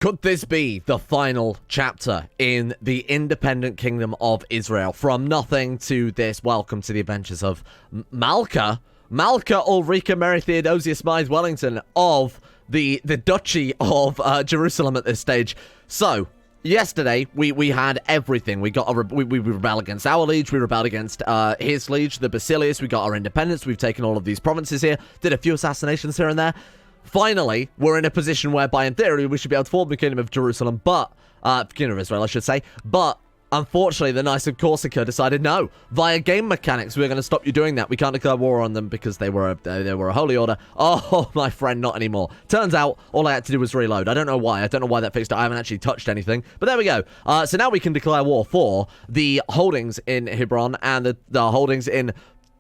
Could this be the final chapter in the independent kingdom of Israel? From nothing to this, welcome to the adventures of Malka Ulrika Mary Theodosia Smythe Wellington of the Duchy of Jerusalem at this stage. So, yesterday, we had everything. We got we rebelled against our liege, we rebelled against his liege, the Basilius, we got our independence, we've taken all of these provinces here, did a few assassinations here and there. Finally, we're in a position whereby, in theory, we should be able to form the Kingdom of Jerusalem, but, Kingdom of Israel, I should say, but, unfortunately, the Knights of Corsica decided, no, via game mechanics, we're going to stop you doing that. We can't declare war on them because they were a holy order. Oh, my friend, not anymore. Turns out, all I had to do was reload. I don't know why. I don't know why that fixed it. I haven't actually touched anything, but there we go. So now we can declare war for the holdings in Hebron and the holdings in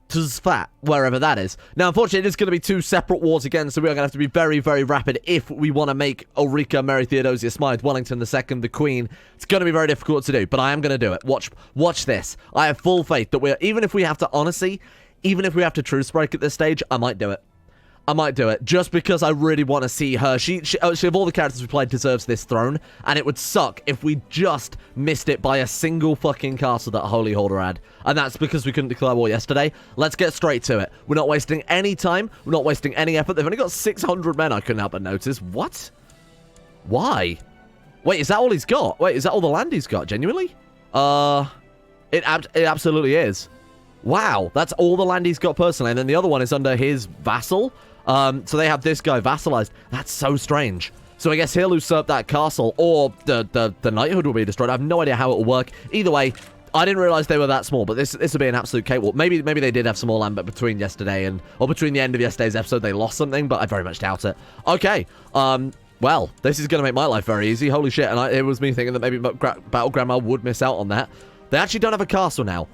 Tzfat, wherever that is. Now, unfortunately, it's going to be two separate wars again, so we are going to have to be very, very rapid if we want to make Ulrika Mary Theodosia Smythe Wellington II the Queen. It's going to be very difficult to do, but I am going to do it. Watch this. I have full faith that even if we have to, honestly, even if we have to truce break at this stage, I might do it. I might do it, just because I really want to see her. She of all the characters we played, deserves this throne, and it would suck if we just missed it by a single fucking castle that Holy Holder had. And that's because we couldn't declare war yesterday. Let's get straight to it. We're not wasting any time. We're not wasting any effort. They've only got 600 men, I couldn't help but notice. What? Why? Wait, is that all he's got? Wait, is that all the land he's got, genuinely? It absolutely is. Wow, that's all the land he's got personally, and then the other one is under his vassal. So they have this guy vassalized. That's so strange. So I guess he'll usurp that castle, or the knighthood will be destroyed. I have no idea how it will work. Either way, I didn't realize they were that small, but this will be an absolute cakewalk. Maybe they did have some more land, but between yesterday or between the end of yesterday's episode, they lost something, but I very much doubt it. Okay, well, this is going to make my life very easy. Holy shit, and it was me thinking that maybe Battle Grandma would miss out on that. They actually don't have a castle now.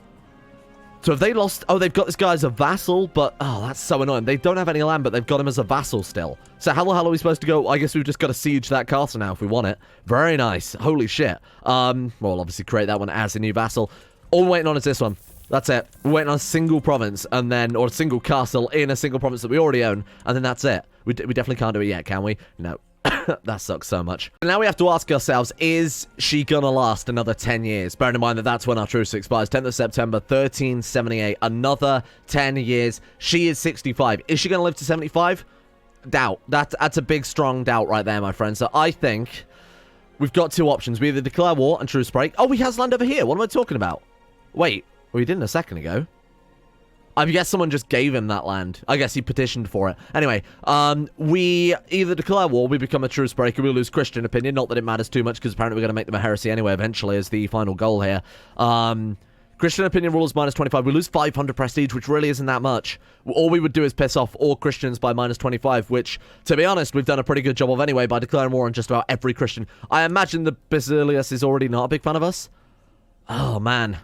So have they lost... Oh, they've got this guy as a vassal, but... Oh, that's so annoying. They don't have any land, but they've got him as a vassal still. So how the hell are we supposed to go? I guess we've just got to siege that castle now if we want it. Very nice. Holy shit. Well, obviously create that one as a new vassal. All we're waiting on is this one. That's it. We're waiting on a single province, and then... Or a single castle in a single province that we already own, and then that's it. We definitely can't do it yet, can we? No. That sucks so much. Now we have to ask ourselves, is she gonna last another 10 years? Bearing in mind that that's when our truce expires, 10th of September, 1378. Another 10 years. She is 65. Is she gonna live to 75? Doubt. That's a big, strong doubt right there, my friend. So I think we've got two options. We either declare war and truce break. Oh, he has land over here. What am I talking about? Wait. Well, he didn't a second ago. I guess someone just gave him that land. I guess he petitioned for it. Anyway, we either declare war, we become a truce breaker, we lose Christian opinion. Not that it matters too much, because apparently we're going to make them a heresy anyway, eventually, as the final goal here. Christian opinion rules -25. We lose 500 prestige, which really isn't that much. All we would do is piss off all Christians by -25, which, to be honest, we've done a pretty good job of anyway by declaring war on just about every Christian. I imagine the Basilius is already not a big fan of us. Oh, man.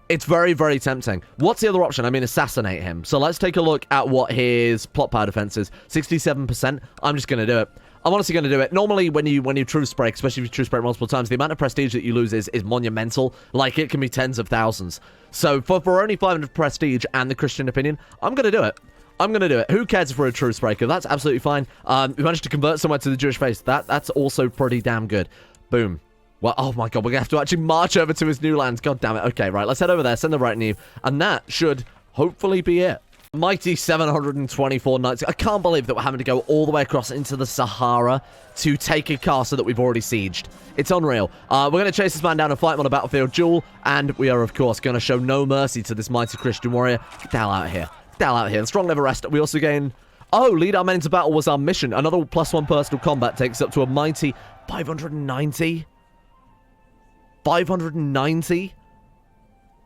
It's very, very tempting. What's the other option? I mean, assassinate him. So let's take a look at what his plot power defense is. 67%. I'm just going to do it. I'm honestly going to do it. Normally, when you truce break, especially if you truce break multiple times, the amount of prestige that you lose is monumental. Like, it can be tens of thousands. So for only 500 prestige and the Christian opinion, I'm going to do it. I'm going to do it. Who cares if we're a truce breaker? That's absolutely fine. We managed to convert someone to the Jewish faith. That's also pretty damn good. Boom. Well, oh my god, we're going to have to actually march over to his new lands. God damn it. Okay, right, let's head over there, send the retinue, and that should hopefully be it. Mighty 724 knights. I can't believe that we're having to go all the way across into the Sahara to take a castle that we've already sieged. It's unreal. We're going to chase this man down and fight him on a battlefield duel, and we are, of course, going to show no mercy to this mighty Christian warrior. Get the hell out of here. Get the hell out of here. And strong never rest. We also gain... Oh, lead our men into battle was our mission. Another +1 personal combat takes up to a mighty 590. 590?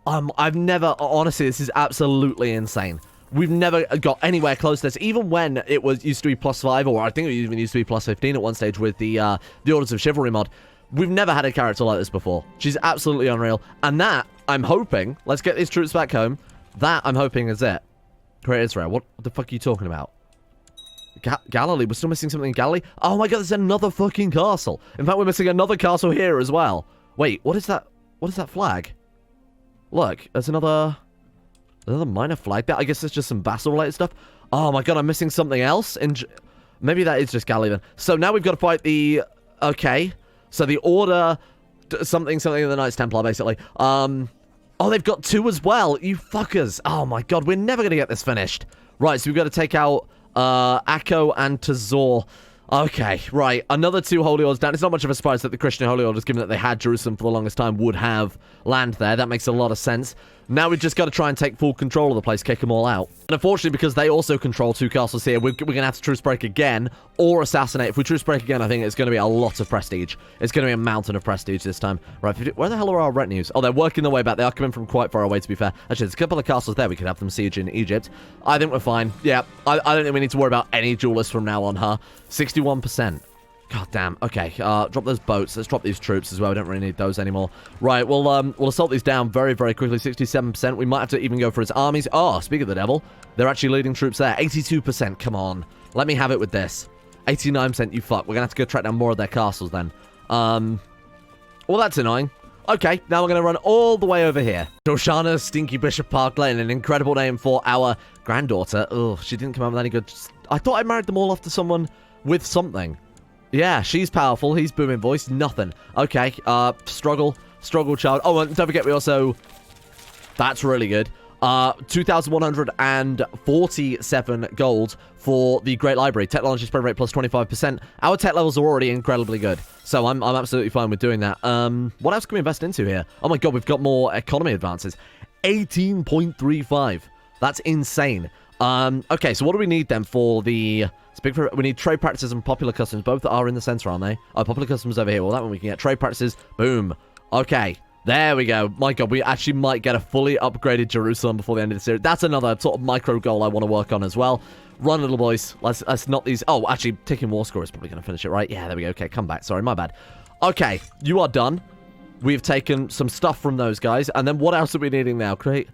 I've never... Honestly, this is absolutely insane. We've never got anywhere close to this. Even when it used to be +5, or I think it even used to be +15 at one stage with the Orders of Chivalry mod. We've never had a character like this before. She's absolutely unreal. And that, I'm hoping... Let's get these troops back home. That, I'm hoping, is it. Great Israel. What the fuck are you talking about? Galilee? We're still missing something in Galilee? Oh my god, there's another fucking castle. In fact, we're missing another castle here as well. Wait, what is that? What is that flag? Look, there's another minor flag there. I guess it's just some vassal-related stuff. Oh my god, I'm missing something else. Maybe that is just Galilee then. So now we've got to fight the Okay. So the Order... something of the Knights Templar, basically. Oh, they've got 2 as well. You fuckers. Oh, my God. We're never going to get this finished. Right, so we've got to take out Akko and Kewsor. Okay, right. Another 2 Holy Orders down. It's not much of a surprise that the Christian Holy Orders, given that they had Jerusalem for the longest time, would have land there. That makes a lot of sense. Now we've just got to try and take full control of the place, kick them all out. And unfortunately, because they also control 2 castles here, we're going to have to truce break again or assassinate. If we truce break again, I think it's going to be a lot of prestige. It's going to be a mountain of prestige this time. Right, where the hell are our retinues? Oh, they're working their way back. They are coming from quite far away, to be fair. Actually, there's a couple of castles there. We could have them siege in Egypt. I think we're fine. Yeah, I don't think we need to worry about any duelists from now on, huh? 61%. God damn. Okay, drop those boats. Let's drop these troops as well. We don't really need those anymore. Right, we'll assault these down very, very quickly. 67%. We might have to even go for his armies. Oh, speak of the devil. They're actually leading troops there. 82%. Come on. Let me have it with this. 89%. You fuck. We're going to have to go track down more of their castles then. Well, that's annoying. Okay, now we're going to run all the way over here. Doshana Stinky Bishop Park Lane, an incredible name for our granddaughter. Oh, she didn't come out with any good... I thought I married them all off to someone with something. Yeah, she's powerful. He's booming voice. Nothing. Okay, struggle child. Oh, and don't forget we also... That's really good. 2,147 gold for the Great Library. Technology spread rate plus 25%. Our tech levels are already incredibly good. So I'm absolutely fine with doing that. What else can we invest into here? Oh my god, we've got more economy advances. 18.35. That's insane. Okay, so what do we need then for the... we need trade practices and popular customs. Both are in the center, aren't they? Oh, popular customs over here. Well, that one we can get. Trade practices. Boom. Okay. There we go. My god, we actually might get a fully upgraded Jerusalem before the end of the series. That's another sort of micro goal I want to work on as well. Run, little boys. Let's not these... Oh, actually, ticking war score is probably going to finish it, right? Yeah, there we go. Okay, come back. Sorry, my bad. Okay, you are done. We've taken some stuff from those guys. And then what else are we needing now? Great.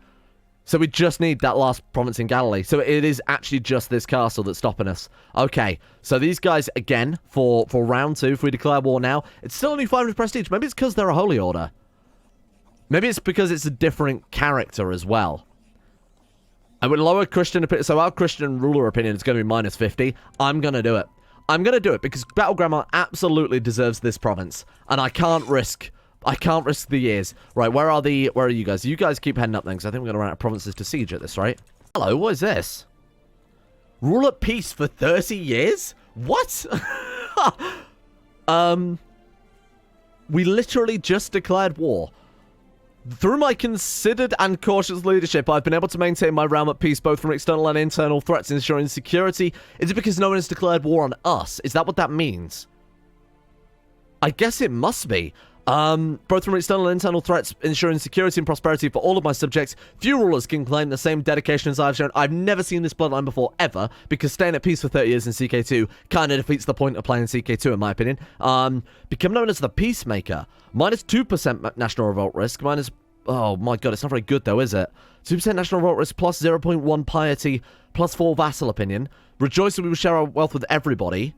So we just need that last province in Galilee. So it is actually just this castle that's stopping us. Okay, so these guys, again, for round 2, if we declare war now, it's still only 500 prestige. Maybe it's because they're a holy order. Maybe it's because it's a different character as well. And with lower Christian opinion, so our Christian ruler opinion is going to be minus 50. I'm going to do it. I'm going to do it because Battlegrammar absolutely deserves this province. And I can't risk the years. Right, where are you guys? You guys keep heading up then, because I think we're going to run out of provinces to siege at this, right? Hello, what is this? Rule at peace for 30 years? What? We literally just declared war. Through my considered and cautious leadership, I've been able to maintain my realm at peace both from external and internal threats, ensuring security. Is it because no one has declared war on us? Is that what that means? I guess it must be. Both from external and internal threats, ensuring security and prosperity for all of my subjects. Few rulers can claim the same dedication as I've shown. I've never seen this bloodline before, ever, because staying at peace for 30 years in CK2 kind of defeats the point of playing CK2, in my opinion. Become known as the Peacemaker. Minus 2% national revolt risk, minus... Oh my god, it's not very good though, is it? 2% national revolt risk, plus 0.1 piety, plus 4 vassal opinion. Rejoice that we will share our wealth with everybody.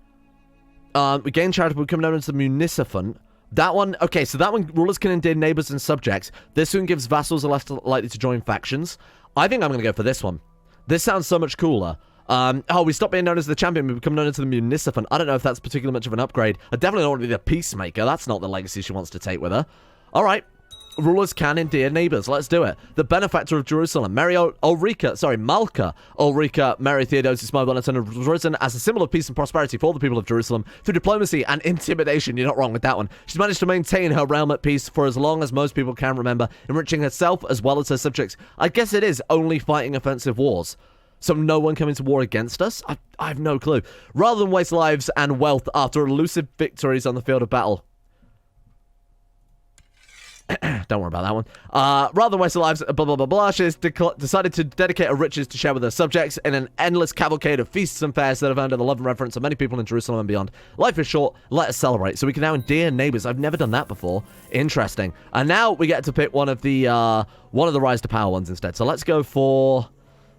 We gain charitable, become known as the Municipant. That one, okay, so that one, rulers can endear neighbors and subjects. This one gives vassals are less likely to join factions. I think I'm going to go for this one. This sounds so much cooler. Oh, we stop being known as the champion, we become known as the Municipant. I don't know if that's particularly much of an upgrade. I definitely don't want to be the Peacemaker. That's not the legacy she wants to take with her. All right. Rulers can endear neighbors. Let's do it. The benefactor of Jerusalem, Malka Ulrika Mary Theodosius Marbonneton, has risen as a symbol of peace and prosperity for all the people of Jerusalem through diplomacy and intimidation. You're not wrong with that one. She's managed to maintain her realm at peace for as long as most people can remember, enriching herself as well as her subjects. I guess it is only fighting offensive wars. So no one coming to war against us? I have no clue. Rather than waste lives and wealth after elusive victories on the field of battle. Don't worry about that one. Rather than waste their lives, blah, blah, blah, blah, she has decided to dedicate her riches to share with her subjects in an endless cavalcade of feasts and fairs that have earned her the love and reverence of many people in Jerusalem and beyond. Life is short, let us celebrate. So we can now endear neighbors. I've never done that before. Interesting. And now we get to pick one of the rise to power ones instead. So let's go for...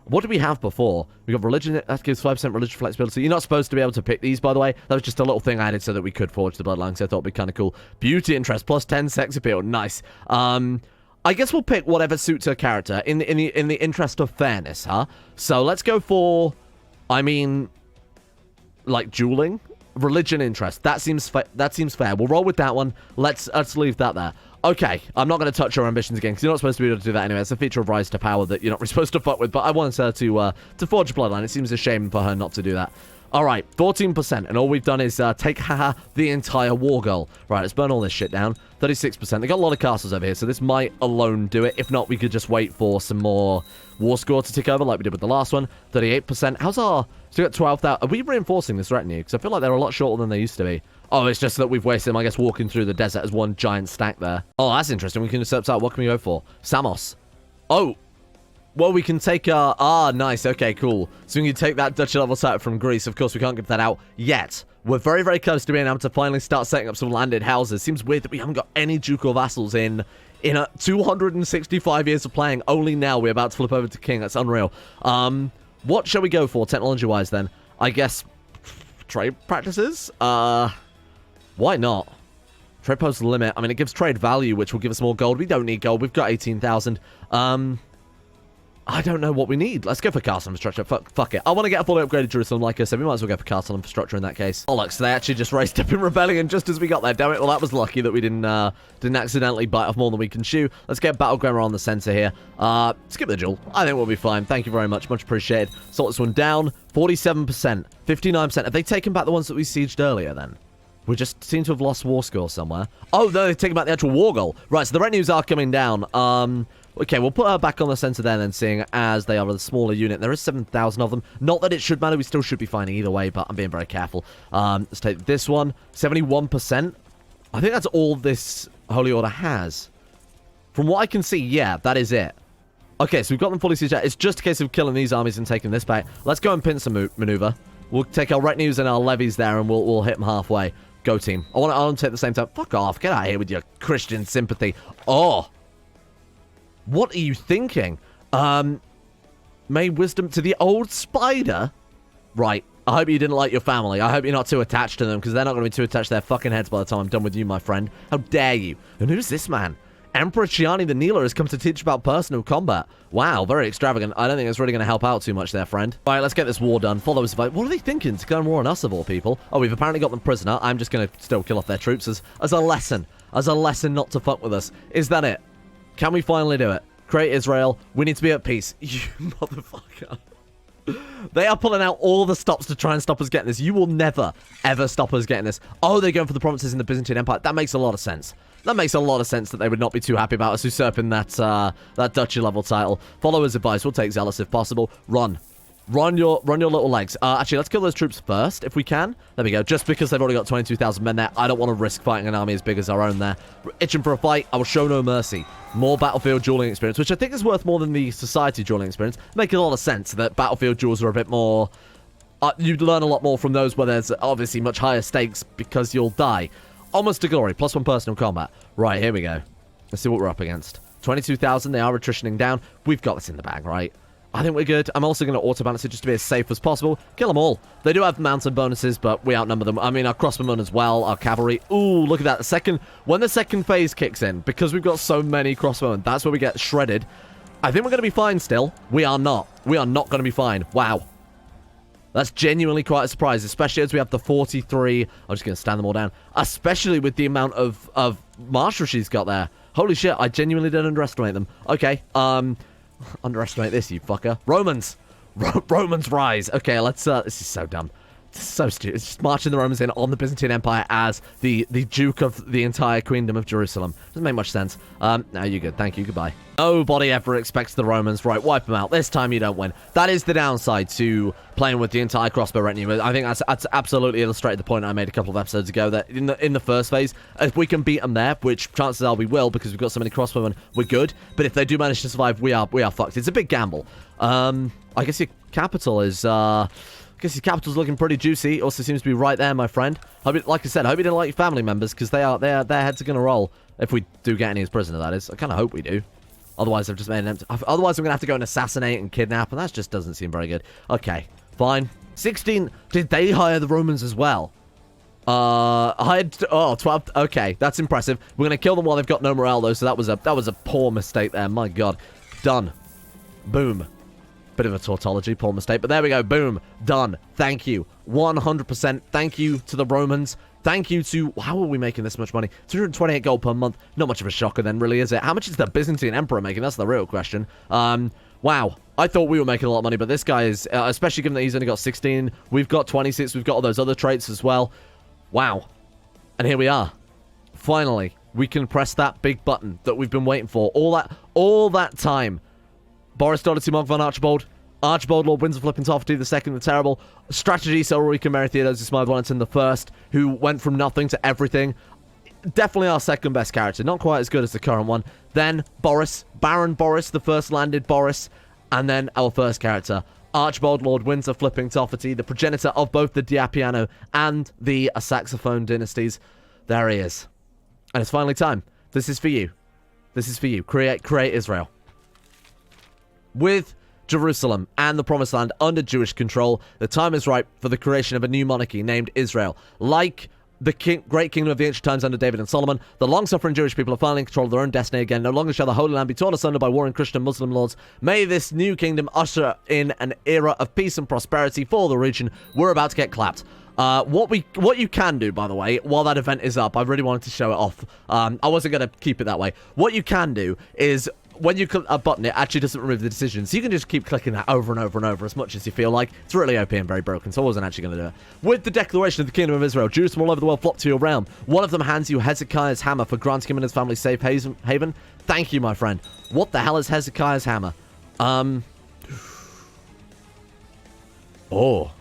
What did we have before? We got religion. That gives 5% religious flexibility. You're not supposed to be able to pick these, by the way. That was just a little thing I added so that we could forge the bloodline, so I thought it'd be kind of cool. Beauty interest, plus 10 sex appeal. Nice. I guess we'll pick whatever suits her character in the interest of fairness, huh? So let's go for, I mean, like dueling. religion interest. That seems fair. We'll roll with that one. Let's leave that there. Okay, I'm not going to touch your ambitions again, because you're not supposed to be able to do that anyway. It's a feature of Rise to Power that you're not really supposed to fuck with, but I wanted her to forge a bloodline. It seems a shame for her not to do that. Alright, 14%, and all we've done is take, the entire war goal. Right, let's burn all this shit down. 36%. They got a lot of castles over here, so this might alone do it. If not, we could just wait for some more war score to tick over, like we did with the last one. 38%. How's our... So we got 12,000. Are we reinforcing this retinue? Because I feel like they're a lot shorter than they used to be. Oh, it's just that we've wasted them, I guess, walking through the desert as one giant stack there. Oh, that's interesting. We can just search out. What can we go for? Samos. Oh. Well, we can take our... Ah, nice. Okay, cool. So we can take that Duchy level site from Greece. Of course, we can't give that out yet. We're very, very close to being able to finally start setting up some landed houses. Seems weird that we haven't got any ducal vassals in 265 years of playing. Only now we're about to flip over to king. That's unreal. What shall we go for technology-wise then? I guess trade practices? Why not? Trade post limit. I mean, it gives trade value, which will give us more gold. We don't need gold. We've got 18,000. I don't know what we need. Let's go for castle infrastructure. Fuck it. I want to get a fully upgraded Jerusalem, like I said. We might as well go for castle infrastructure in that case. Oh, look, so they actually just raised up in rebellion just as we got there. Damn it. Well, that was lucky that we didn't accidentally bite off more than we can chew. Let's get Battle Grammar on the center here. Skip the duel. I think we'll be fine. Thank you very much. Much appreciated. Sort this one down. 47%. 59%. Have they taken back the ones that we sieged earlier then? We just seem to have lost war score somewhere. Oh, no, they've taken back the actual war goal. Right, so the retinues are coming down. Okay, we'll put her back on the center there then, seeing as they are a smaller unit. There is 7,000 of them. Not that it should matter. We still should be fine either way, but I'm being very careful. Let's take this one. 71%. I think that's all this Holy Order has. From what I can see, yeah, that is it. Okay, so we've got them fully sieged out. It's just a case of killing these armies and taking this back. Let's go and pin some maneuver. We'll take our retinues and our levies there, and we'll hit them halfway. Go, team. I want to take the same time. Fuck off. Get out of here with your Christian sympathy. Oh. What are you thinking? May wisdom to the old spider? Right. I hope you didn't like your family. I hope you're not too attached to them, because they're not going to be too attached to their fucking heads by the time I'm done with you, my friend. How dare you? And who's this man? Emperor Chiani the Kneeler has come to teach about personal combat. Wow, very extravagant. I don't think it's really going to help out too much there, friend. All right, let's get this war done. Follow us. What are they thinking? To go and war on us, of all people? Oh, we've apparently got them prisoner. I'm just going to still kill off their troops as a lesson. As a lesson not to fuck with us. Is that it? Can we finally do it? Create Israel. We need to be at peace. You motherfucker. They are pulling out all the stops to try and stop us getting this. You will never, ever stop us getting this. Oh, they're going for the provinces in the Byzantine Empire. That makes a lot of sense. That makes a lot of sense that they would not be too happy about us usurping that duchy level title. Follow his advice. We'll take Zealous if possible. Run. Run your little legs. Actually, let's kill those troops first, if we can. There we go. Just because they've already got 22,000 men there, I don't want to risk fighting an army as big as our own there. We're itching for a fight. I will show no mercy. More battlefield dueling experience, which I think is worth more than the society dueling experience. Make a lot of sense that battlefield duels are a bit more... you'd learn a lot more from those where there's obviously much higher stakes because you'll die. Almost to glory. +1 personal combat. Right, here we go. Let's see what we're up against. 22,000. They are attritioning down. We've got this in the bag, right? I think we're good. I'm also going to auto-balance it just to be as safe as possible. Kill them all. They do have mountain bonuses, but we outnumber them. I mean, our crossbowmen as well, our cavalry. Ooh, look at that. When the second phase kicks in, because we've got so many crossbowmen, that's where we get shredded. I think we're going to be fine still. We are not. We are not going to be fine. Wow. That's genuinely quite a surprise, especially as we have the 43. I'm just going to stand them all down. Especially with the amount of marshal she's got there. Holy shit, I genuinely didn't underestimate them. Okay, underestimate this, you fucker. Romans! Romans rise! Okay, let's, this is so dumb. It's so stupid. It's just marching the Romans in on the Byzantine Empire as the Duke of the entire Queendom of Jerusalem. Doesn't make much sense. No, you're good. Thank you. Goodbye. Nobody ever expects the Romans. Right, wipe them out. This time you don't win. That is the downside to playing with the entire crossbow retinue. I think that's absolutely illustrated the point I made a couple of episodes ago, that in the first phase, if we can beat them there, which chances are we will because we've got so many crossbowmen, we're good. But if they do manage to survive, we are fucked. It's a big gamble. I guess your capital is... I guess your capital's looking pretty juicy. Also seems to be right there, my friend. Like I said, I hope you didn't like your family members, because their heads are going to roll. If we do get any as prisoner, that is. I kind of hope we do. Otherwise, I've just made an empty... Otherwise, I'm going to have to go and assassinate and kidnap, and that just doesn't seem very good. Okay, fine. 16... Did they hire the Romans as well? Hired... Oh, 12... Okay, that's impressive. We're going to kill them while they've got no morale, though, so that was a poor mistake there. My God. Done. Boom. Bit of a tautology, poor mistake. But there we go. Boom. Done. Thank you. 100%. Thank you to the Romans. Thank you to... How are we making this much money? 228 gold per month. Not much of a shocker then, really, is it? How much is the Byzantine Emperor making? That's the real question. Wow. I thought we were making a lot of money, but this guy is... especially given that he's only got 16. We've got 26. We've got all those other traits as well. Wow. And here we are. Finally, we can press that big button that we've been waiting for. All that time. Boris Doherty, Monk von Archibald, Lord Windsor Flipping Tofty, the second, the terrible. Strategy, Ulrika Mary Theodosius Smythe Wellington, the first, who went from nothing to everything. Definitely our second best character. Not quite as good as the current one. Then Boris, Baron Boris, the first landed Boris. And then our first character, Archibald Lord Windsor Flipping Tofty, the progenitor of both the Diapiano and the Saxophone dynasties. There he is. And it's finally time. This is for you. This is for you. Create Israel. With Jerusalem and the Promised Land under Jewish control, the time is ripe for the creation of a new monarchy named Israel. Like the great kingdom of the ancient times under David and Solomon, the long-suffering Jewish people are finally in control of their own destiny again. No longer shall the Holy Land be torn asunder by warring Christian and Muslim lords. May this new kingdom usher in an era of peace and prosperity for the region. We're about to get clapped. What you can do, by the way, while that event is up, I really wanted to show it off. I wasn't going to keep it that way. What you can do is, when you click a button, it actually doesn't remove the decision. So you can just keep clicking that over and over and over as much as you feel like. It's really OP and very broken, so I wasn't actually going to do it. With the declaration of the Kingdom of Israel, Jews from all over the world flock to your realm. One of them hands you Hezekiah's hammer for granting him and his family safe haven. Thank you, my friend. What the hell is Hezekiah's hammer? Oh,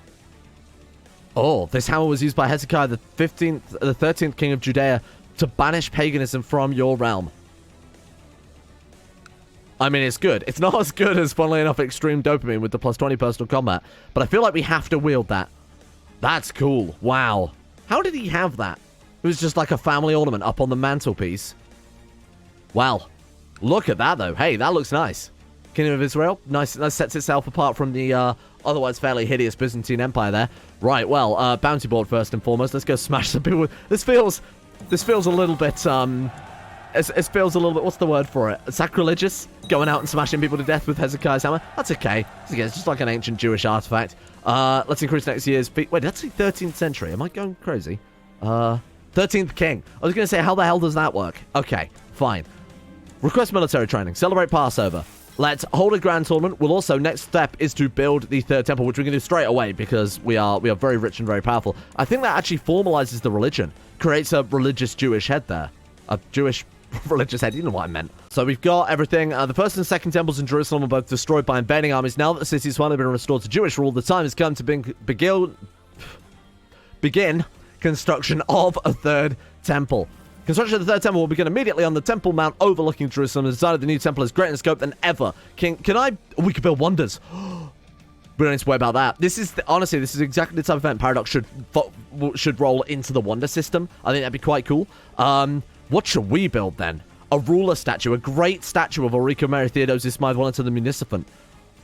this hammer was used by Hezekiah, the 13th king of Judea, to banish paganism from your realm. I mean, it's good. It's not as good as, funnily enough, Extreme Dopamine with the +20 personal combat, but I feel like we have to wield that. That's cool. Wow. How did he have that? It was just like a family ornament up on the mantelpiece. Wow. Look at that, though. Hey, that looks nice. Kingdom of Israel. Nice. That sets itself apart from the otherwise fairly hideous Byzantine Empire there. Right, well, bounty board first and foremost. Let's go smash some people. This feels a little bit, it feels a little bit, what's the word for it? Sacrilegious? Going out and smashing people to death with Hezekiah's hammer? That's okay. It's just like an ancient Jewish artifact. Let's increase next year's... Wait, that's the 13th century. Am I going crazy? 13th king. I was going to say, how the hell does that work? Okay, fine. Request military training. Celebrate Passover. Let's hold a grand tournament. We'll also, next step is to build the third temple, which we can do straight away because we are very rich and very powerful. I think that actually formalizes the religion. Creates a religious Jewish head there. A Jewish religious head. You know what I meant. So we've got everything. The first and second temples in Jerusalem were both destroyed by invading armies. Now that the city's finally been restored to Jewish rule, the time has come to begin construction of a third temple. Construction of the third temple will begin immediately on the Temple Mount overlooking Jerusalem. The design of the new temple is greater in scope than ever. We could build wonders. We don't need to worry about that. Honestly, this is exactly the type of event Paradox should roll into the wonder system. I think that'd be quite cool. What should we build then? A ruler statue, a great statue of Ulrika Mary Theodosius Smythe Wellington the Munificent.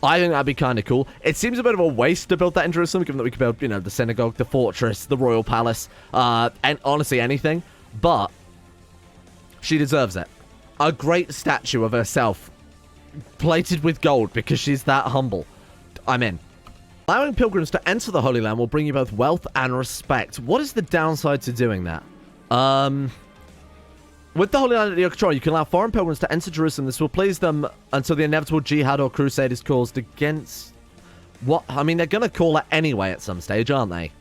I think that'd be kind of cool. It seems a bit of a waste to build that in Jerusalem, given that we could build, the synagogue, the fortress, the royal palace, and honestly anything. But she deserves it. A great statue of herself, plated with gold, because she's that humble. I'm in. Allowing pilgrims to enter the Holy Land will bring you both wealth and respect. What is the downside to doing that? With the Holy Land at your control, you can allow foreign pilgrims to enter Jerusalem. This will please them until the inevitable jihad or crusade is caused against... What? I mean, they're going to call it anyway at some stage, aren't they?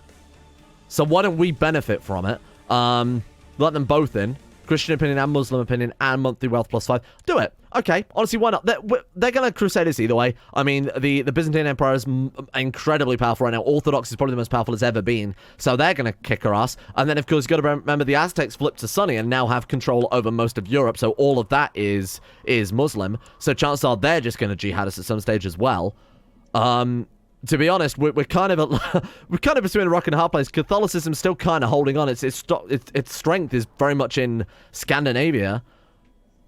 So why don't we benefit from it? Let them both in. Christian opinion and Muslim opinion and monthly wealth +5. Do it. Okay. Honestly, why not? They're going to crusade us either way. I mean, the Byzantine Empire is incredibly powerful right now. Orthodox is probably the most powerful it's ever been. So they're going to kick our ass. And then, of course, you've got to remember the Aztecs flipped to Sunni and now have control over most of Europe. So all of that is Muslim. So chances are they're just going to jihad us at some stage as well. To be honest, we're kind of between a rock and a hard place. Catholicism's still kind of holding on. Its strength is very much in Scandinavia.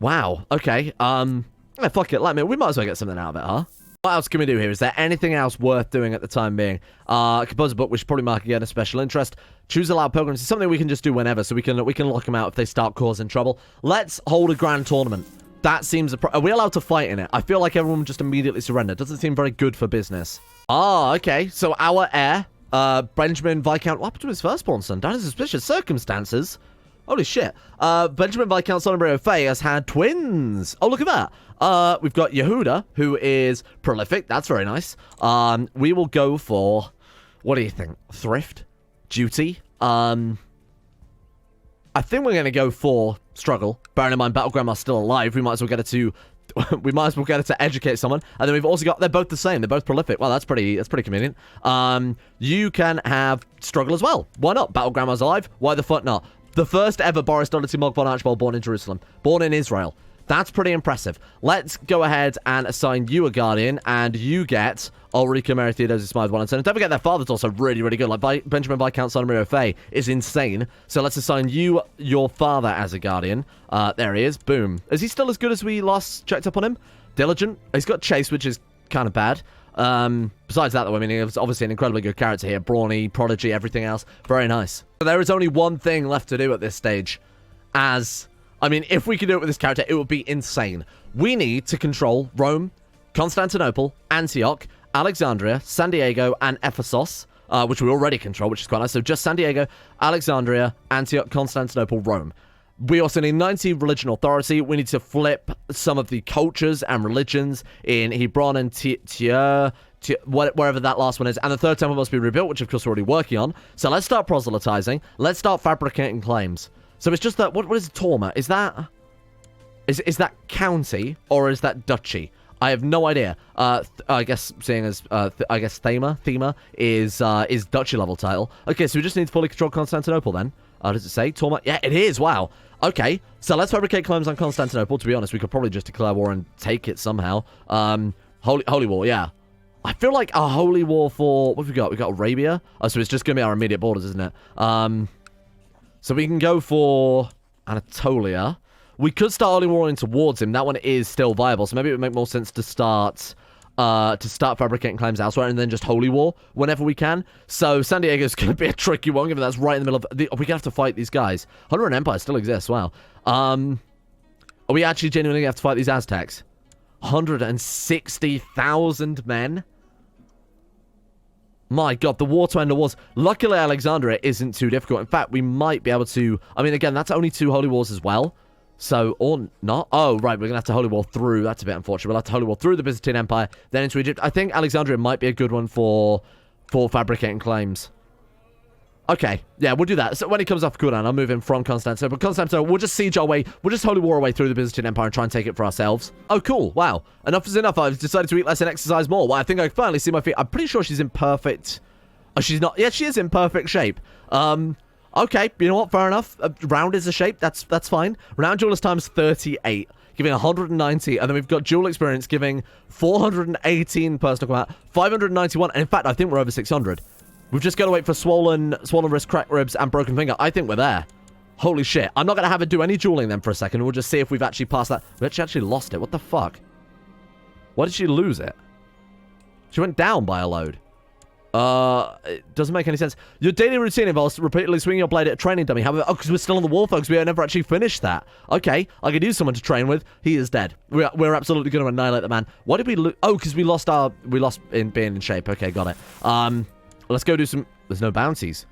Wow. Okay. Yeah, fuck it. We might as well get something out of it, huh? What else can we do here? Is there anything else worth doing at the time being? Compose a book. We should probably mark again a special interest. Choose allow pilgrims. It's something we can just do whenever, so we can lock them out if they start causing trouble. Let's hold a grand tournament. That seems... Are we allowed to fight in it? I feel like everyone just immediately surrendered. Doesn't seem very good for business. Ah, okay. So our heir, Benjamin Viscount... What happened to his firstborn son? Down in suspicious circumstances. Holy shit. Benjamin Viscount Sonombrio Fay has had twins. Oh, look at that. We've got Yehuda, who is prolific. That's very nice. We will go for... What do you think? Thrift? Duty? I think we're going to go for struggle. Bearing in mind, Battlegrandma's still alive. We might as well get it to... we might as well get it to educate someone. And then we've also got... They're both the same. They're both prolific. Well, that's pretty convenient. You can have struggle as well. Why not? Battlegrandma's alive. Why the fuck not? The first ever Boris Doherty Mog von Archibald born in Jerusalem. Born in Israel. That's pretty impressive. Let's go ahead and assign you a guardian, and you get Ulrika Mary Theodosia Smythe 1 and 2. And don't forget their father's also really, really good. Like, Benjamin Viscount Sonombrio Fay is insane. So let's assign you your father as a guardian. There he is. Boom. Is he still as good as we last checked up on him? Diligent. He's got Chase, which is kind of bad. Besides that, though, I mean, he's obviously an incredibly good character here. Brawny, prodigy, everything else. Very nice. So there is only one thing left to do at this stage. I mean, if we could do it with this character, it would be insane. We need to control Rome, Constantinople, Antioch, Alexandria, San Diego, and Ephesus, which we already control, which is quite nice. So just San Diego, Alexandria, Antioch, Constantinople, Rome. We also need 90 religion authority. We need to flip some of the cultures and religions in Hebron and Tyre, wherever that last one is. And the third temple must be rebuilt, which of course we're already working on. So let's start proselytizing. Let's start fabricating claims. So it's just that, what is Torma? Is that county or is that duchy? I have no idea. I guess seeing as I guess Thema is duchy level title. Okay, so we just need to fully control Constantinople then. Does it say Torma? Yeah, it is. Wow. Okay, so let's fabricate claims on Constantinople. To be honest, we could probably just declare war and take it somehow. Holy war, yeah. I feel like a holy war for what have we got? We got Arabia. Oh, so it's just gonna be our immediate borders, isn't it? So we can go for Anatolia. We could start holy warring towards him. That one is still viable. So maybe it would make more sense to start fabricating claims elsewhere and then just holy war whenever we can. So San Diego is going to be a tricky one, given that's right in the middle of the... We're going to have to fight these guys. Honduran Empire still exists. Wow. Are we actually genuinely going to have to fight these Aztecs? 160,000 men? My god, the war to end the wars. Luckily, Alexandria isn't too difficult. In fact, we might be able to... I mean, again, that's only 2 holy wars as well. So, or not. Oh, right, we're going to have to holy war through. That's a bit unfortunate. We'll have to holy war through the Byzantine Empire, then into Egypt. I think Alexandria might be a good one for fabricating claims. Okay, yeah, we'll do that. So when he comes off cooldown, I'll move him from Constantinople. But Constantinople, we'll just siege our way. We'll just holy war our way through the Byzantine Empire and try and take it for ourselves. Oh, cool. Wow. Enough is enough. I've decided to eat less and exercise more. Well, I think I finally see my feet. I'm pretty sure she's in perfect... Oh, she's not... Yeah, she is in perfect shape. Okay, you know what? Fair enough. Round is a shape. That's fine. Round duelist times 38, giving 190. And then we've got duel experience giving 418 personal combat, 591. And in fact, I think we're over 600. We've just got to wait for swollen wrist, cracked ribs, and broken finger. I think we're there. Holy shit. I'm not going to have her do any dueling then for a second. We'll just see if we've actually passed that. We actually lost it. What the fuck? Why did she lose it? She went down by a load. It doesn't make any sense. Your daily routine involves repeatedly swinging your blade at a training dummy. However, because we're still on the war, folks, we never actually finished that. Okay, I could use someone to train with. He is dead. We're absolutely going to annihilate the man. Why did we lose? Oh, because we lost in being in shape. Okay, got it. Let's go do some... There's no bounties.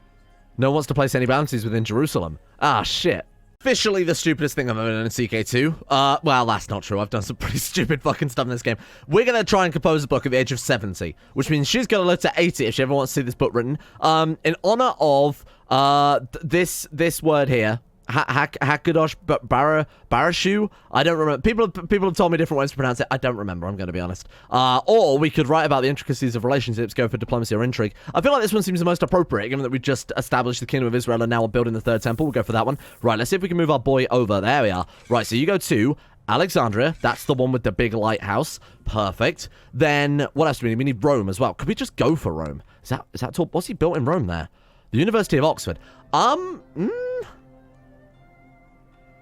No one wants to place any bounties within Jerusalem. Ah, shit. Officially the stupidest thing I've ever done in CK2. Well, that's not true. I've done some pretty stupid fucking stuff in this game. We're going to try and compose a book at the age of 70, which means she's going to live to 80 if she ever wants to see this book written. In honor of this word here, Hakadosh Barashu. I don't remember. People have told me different ways to pronounce it. I don't remember. I'm going to be honest. Or we could write about the intricacies of relationships, go for diplomacy or intrigue. I feel like this one seems the most appropriate, given that we just established the Kingdom of Israel and now we're building the third temple. We'll go for that one. Right. Let's see if we can move our boy over. There we are. Right. So you go to Alexandria. That's the one with the big lighthouse. Perfect. Then what else do we need? We need Rome as well. Could we just go for Rome? Is that tall? What's he built in Rome there? The University of Oxford.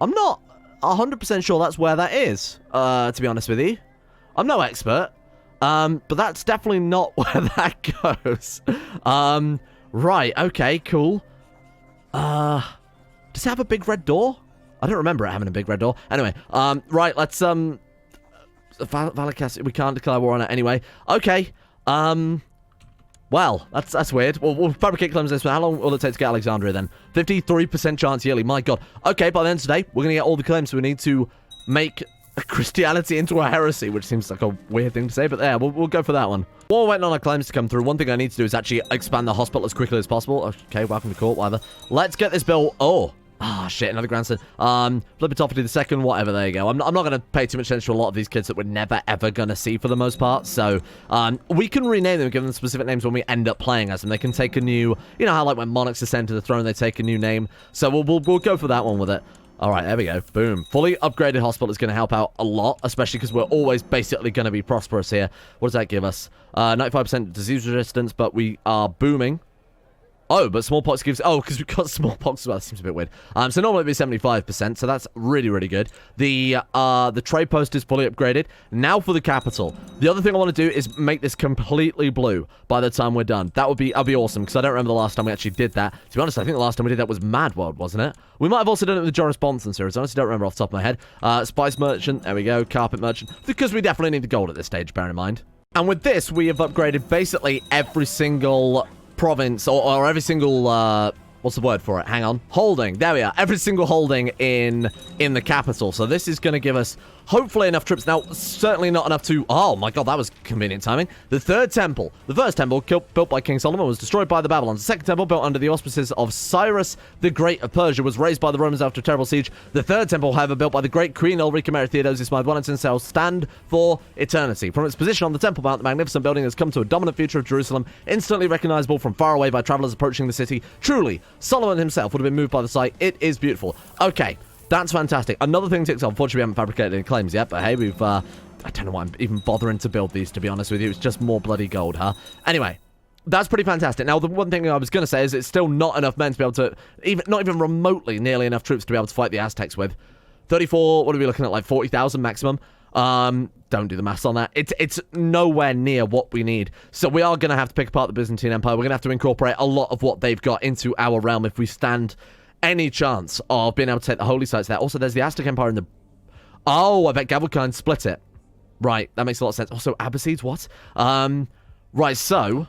I'm not 100% sure that's where that is, to be honest with you. I'm no expert, but that's definitely not where that goes. Right, okay, cool. Does it have a big red door? I don't remember it having a big red door. Anyway, right, let's, Valakast, we can't declare war on it anyway. Okay, well, that's weird. We'll fabricate claims this one. How long will it take to get Alexandria then? 53% chance yearly. My God. Okay, by the end of today, we're going to get all the claims. So we need to make Christianity into a heresy, which seems like a weird thing to say, but yeah, we'll go for that one. While we're waiting on our claims to come through, one thing I need to do is actually expand the hospital as quickly as possible. Okay, welcome to court, whatever. Let's get this bill. Oh. Ah, shit, another grandson. Flippitoffity the second, whatever, there you go. I'm not going to pay too much attention to a lot of these kids that we're never, ever going to see for the most part. So, we can rename them, give them specific names when we end up playing as them. They can take a new, you know how like when monarchs ascend to the throne, they take a new name. So we'll go for that one with it. All right, there we go. Boom. Fully upgraded hospital is going to help out a lot, especially because we're always basically going to be prosperous here. What does that give us? 95% disease resistance, but we are booming. Oh, but smallpox gives... Oh, because we've got smallpox as well. That seems a bit weird. So normally it'd be 75%, so that's really, really good. The trade post is fully upgraded. Now for the capital. The other thing I want to do is make this completely blue by the time we're done. That'd be awesome, because I don't remember the last time we actually did that. To be honest, I think the last time we did that was Mad World, wasn't it? We might have also done it with the Joris Bonson series. I honestly don't remember off the top of my head. Spice Merchant. There we go. Carpet Merchant. Because we definitely need the gold at this stage, bear in mind. And with this, we have upgraded basically every single... province or every single what's the word for it? Hang on. Holding. There we are. Every single holding in the capital. So this is going to give us hopefully enough troops. Now, certainly not enough to... Oh, my God, that was convenient timing. The third temple. The first temple, built by King Solomon, was destroyed by the Babylons. The second temple, built under the auspices of Cyrus the Great of Persia, was raised by the Romans after a terrible siege. The third temple, however, built by the great Queen Ulrika Mary Theodosius my Wellington, shall stand for eternity. From its position on the Temple Mount, the magnificent building has come to a dominant feature of Jerusalem, instantly recognizable from far away by travelers approaching the city. Truly, Solomon himself would have been moved by the sight. It is beautiful. Okay. That's fantastic. Another thing ticks off. Unfortunately, we haven't fabricated any claims yet, but hey, we've, I don't know why I'm even bothering to build these, to be honest with you. It's just more bloody gold, huh? Anyway, that's pretty fantastic. Now, the one thing I was going to say is it's still not enough men to be able to, not even remotely nearly enough troops to be able to fight the Aztecs with. 34, what are we looking at, like 40,000 maximum? Don't do the maths on that. It's nowhere near what we need. So we are going to have to pick apart the Byzantine Empire. We're going to have to incorporate a lot of what they've got into our realm if we stand... any chance of being able to take the holy sites there. Also, there's the Aztec Empire in the... Oh, I bet Gavelkind split it. Right, that makes a lot of sense. Also, Abbasids, what? Right, so...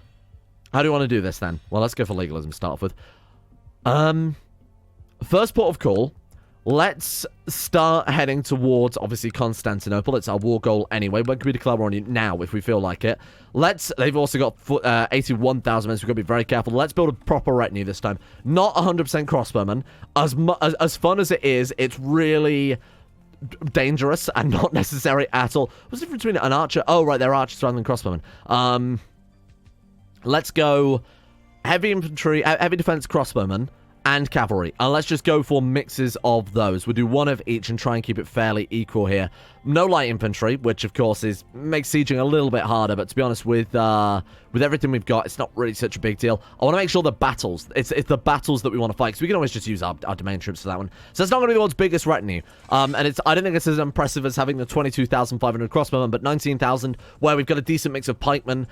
How do you want to do this, then? Well, let's go for legalism to start off with. First port of call. Let's start heading towards, obviously, Constantinople. It's our war goal anyway. When can we declare war on you? Now, if we feel like it. They've also got 81,000 men, so we've got to be very careful. Let's build a proper retinue this time. Not 100% crossbowmen. As fun as it is, it's really dangerous and not necessary at all. What's the difference between an archer? Oh, right, they're archers rather than crossbowmen. Let's go heavy infantry, heavy defense crossbowmen. And cavalry. And let's just go for mixes of those. We'll do one of each and try and keep it fairly equal here. No light infantry, which of course makes sieging a little bit harder, but to be honest, with everything we've got, it's not really such a big deal. I want to make sure the battles, it's the battles that we want to fight, because we can always just use our domain troops for that one. So it's not going to be the world's biggest retinue. And I don't think it's as impressive as having the 22,500 crossbowmen, but 19,000, where we've got a decent mix of pikemen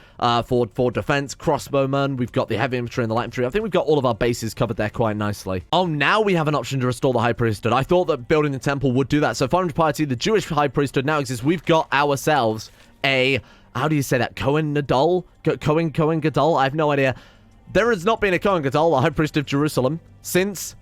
for defense, crossbowmen, we've got the heavy infantry and the light infantry. I think we've got all of our bases covered there quite nicely. Oh, now we have an option to restore the high priesthood. I thought that building the temple would do that. So 500 piety, the Jewish high priesthood now exists. We've got ourselves a, how do you say that? Cohen Gadol? Cohen Gadol? I have no idea. There has not been a Cohen Gadol, a high priest of Jerusalem, since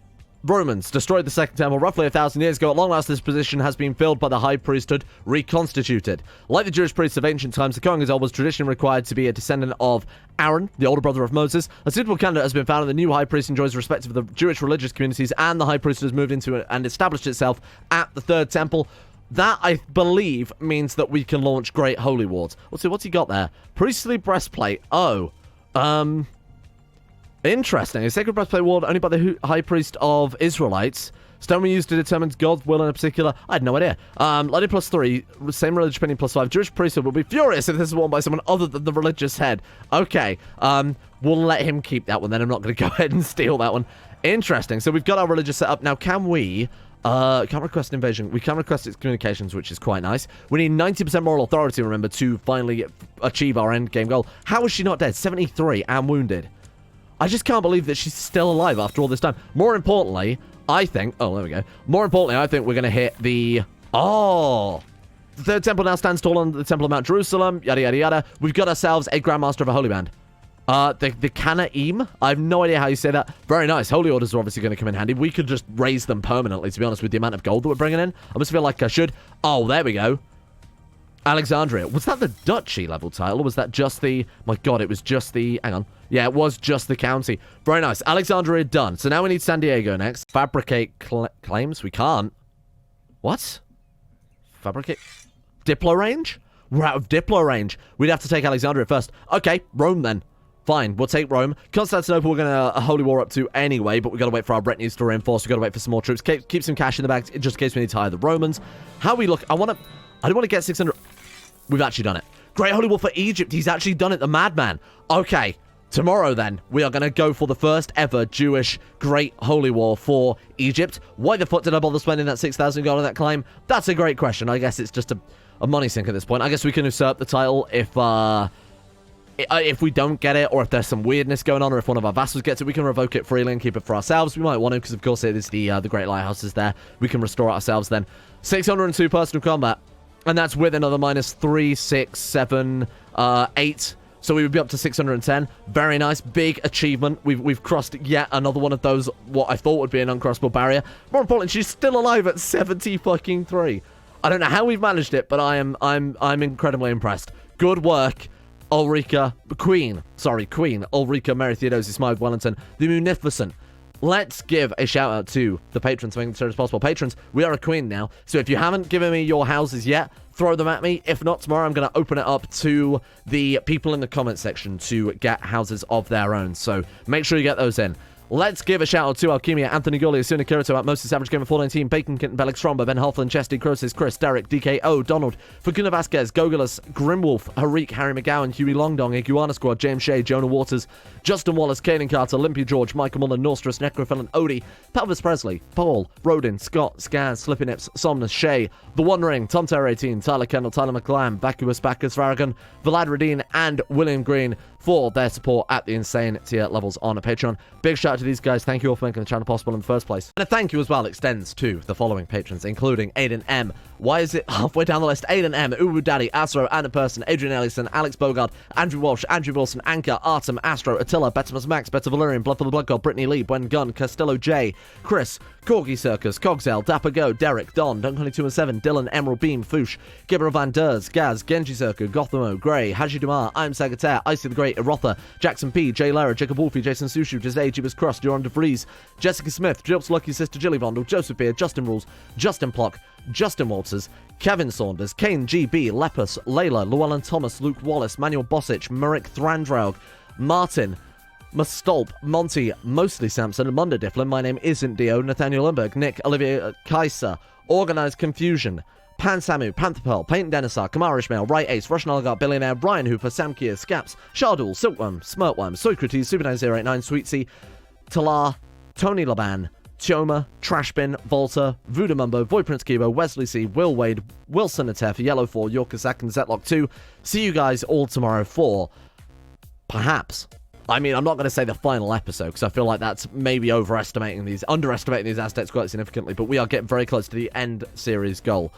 Romans destroyed the Second Temple roughly 1,000 years ago. At long last, this position has been filled by the high priesthood reconstituted. Like the Jewish priests of ancient times, the Cohen Gadol was traditionally required to be a descendant of Aaron, the older brother of Moses. A suitable candidate has been found, and the new high priest enjoys respect of the Jewish religious communities, and the high priesthood has moved into it and established itself at the Third Temple. That, I believe, means that we can launch Great Holy Wars. What's he got there? Priestly breastplate. Oh. Interesting. A sacred breastplate worn only by the high priest of Israelites. Stone we use to determine God's will in a particular... I had no idea. Lighting +3. Same religious opinion +5. Jewish priesthood will be furious if this is worn by someone other than the religious head. Okay. We'll let him keep that one then. I'm not going to go ahead and steal that one. Interesting. So we've got our religious setup. Now, can we... can't request an invasion. We can request its communications, which is quite nice. We need 90% moral authority, remember, to finally achieve our end game goal. How is she not dead? 73 and wounded. I just can't believe that she's still alive after all this time. More importantly, I think... Oh, there we go. More importantly, I think we're going to hit the... Oh... The third temple now stands tall on the Temple of Mount Jerusalem, yada, yada, yada. We've got ourselves a Grandmaster of a Holy Band. The Kanaim? I have no idea how you say that. Very nice. Holy Orders are obviously going to come in handy. We could just raise them permanently, to be honest, with the amount of gold that we're bringing in. I must feel like I should. Oh, there we go. Alexandria. Was that the duchy level title, or was that just the... My God, it was just the... Hang on. Yeah, it was just the county. Very nice. Alexandria done. So now we need San Diego next. Fabricate claims? We can't. What? Fabricate... Diplo range? We're out of Diplo range. We'd have to take Alexandria first. Okay, Rome then. Fine, we'll take Rome. Constantinople we're going to holy war up to anyway, but we've got to wait for our retinues to reinforce. We've got to wait for some more troops. Keep some cash in the bag just in case we need to hire the Romans. How we look... I do want to get 600... We've actually done it. Great holy war for Egypt. He's actually done it, the madman. Okay, tomorrow then, we are going to go for the first ever Jewish Great Holy War for Egypt. Why the fuck did I bother spending that 6,000 gold on that claim? That's a great question. I guess it's just a money sink at this point. I guess we can usurp the title if we don't get it, or if there's some weirdness going on, or if one of our vassals gets it, we can revoke it freely and keep it for ourselves. We might want to, because of course it is the Great Lighthouse is there. We can restore it ourselves then. 602 personal combat, and that's with another minus 3, 6, 7, 8. So we would be up to 610. Very nice. Big achievement. We've crossed yet another one of those, what I thought would be an uncrossable barrier. More importantly, she's still alive at 70-3. I don't know how we've managed it, but I'm incredibly impressed. Good work, Queen Ulrika Mary Theodosia Smythe Wellington, the Munificent. Let's give a shout out to the patrons, making it as soon as possible. Patrons, we are a queen now, so if you haven't given me your houses yet, throw them at me. If not, tomorrow I'm going to open it up to the people in the comment section to get houses of their own, so make sure you get those in. Let's give a shout out to Alchemia, Anthony Gulli, Asuna Kirito, Atmosis, Average Gamer 419, Bacon, Kitten, Bellic, Stromba, Ben Hoffland, Chesty, Crosis, Chris, Derek, DKO, Donald, Fakuna Vasquez, Gogolus, Grimwolf, Harik, Harry McGowan, Huey Longdong, Iguana Squad, James Shea, Jonah Waters, Justin Wallace, Kaden Carter, Olympia George, Michael Muller, Nostris, Necrophilin, Odie, Pelvis Presley, Paul, Rodin, Scott, Skaz, Slippy Nips, Somnus, Shay, The One Ring, Tom Terror 18, Tyler Kendall, Tyler McClam, Vacuous Bacchus, Farragon, Vlad Radine, and William Green for their support at the insane tier levels on Patreon. Big shout out to these guys. Thank you all for making the channel possible in the first place. And a thank you as well extends to the following patrons, including Aiden M. Why is it halfway down the list? Aiden M, Ubu Daddy, Astro, Anna Person, Adrian Ellison, Alex Bogard, Andrew Walsh, Andrew Wilson, Anchor, Artem, Astro, Attila, Betimus Max, Better Valerian, Blood for the Blood God, Brittany Lee, Bwen Gunn, Costello J, Chris, Corgi Circus, Cogsale, Dapper Go, Derek, Don, Dunk217, Dylan, Emerald Beam, Foosh, Gibber Van Ders, Gaz, Genji Circle, Gothamo, Grey, Haji Dumar, I'm Sagittaire, Icy the Great, Erotha, Jackson P, Jay Lara, Jacob Wolfie, Jason Sushu, Jose, Jibas Cross, Joran DeVries, Jessica Smith, Jill's Lucky Sister Jilly Vondel, Joseph Beer, Justin Rules, Justin Plock, Justin Walters, Kevin Saunders, Kane GB, Lepus, Layla, Llewellyn Thomas, Luke Wallace, Manuel Bosic, Merrick Thrandraug, Martin, Mustolp, Monty, Mostly Samson, Munda Difflin, My Name Isn't Dio, Nathaniel Lundberg, Nick, Olivia Kaiser, Organized Confusion, Pan Samu, Panther Pearl, Paint Denisar, Kamar Ishmael, Right Ace, Russian Oligarch, Billionaire, Brian Hooper, Sam Kier, Scaps, Shardul, Silkworm, Smirtworm, Socrates, Super9089, Sweetsy, Talar, Tony Laban, Choma, Trashbin, Volta, Voodoo Mumbo, Void Prince Kibo, Wesley C, Will Wade, Wilson Atef, Yellow 4, Yorkazak, and Zetlock 2. See you guys all tomorrow for, perhaps, I mean, I'm not going to say the final episode, because I feel like that's maybe underestimating these Aztecs quite significantly, but we are getting very close to the end series goal